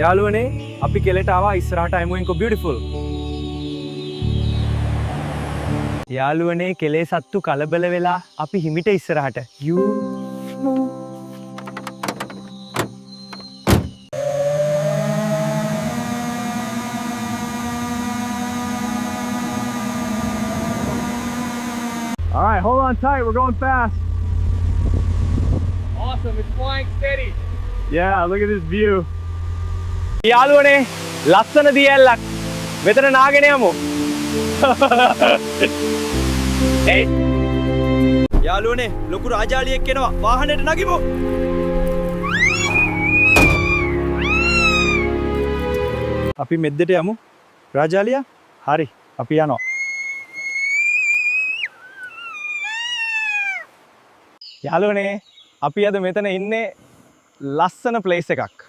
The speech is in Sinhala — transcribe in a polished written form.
යාළුවනේ අපි කෙලට ආවා ඉස්සරහට අයමුවෙන්කෝ බියුටිෆුල්. යාළුවනේ කෙලේ සත්තු කලබල වෙලා අපි හිමිට ඉස්සරහට. All right, hold on tight. We're going fast. Awesome, it's flying steady. Yeah, look at this view. යාළුවනේ ලස්සන දියැලක්. මෙතන නාගෙන යමු. ඒ යාළුවනේ ලොකු රාජාලියෙක් එනවා. වාහනේට නගිමු. අපි මෙද්දට යමු. රාජාලියා? හරි. අපි යනවා. යාළුවනේ අපි අද මෙතන ඉන්නේ ලස්සන ප්ලේස් එකක්.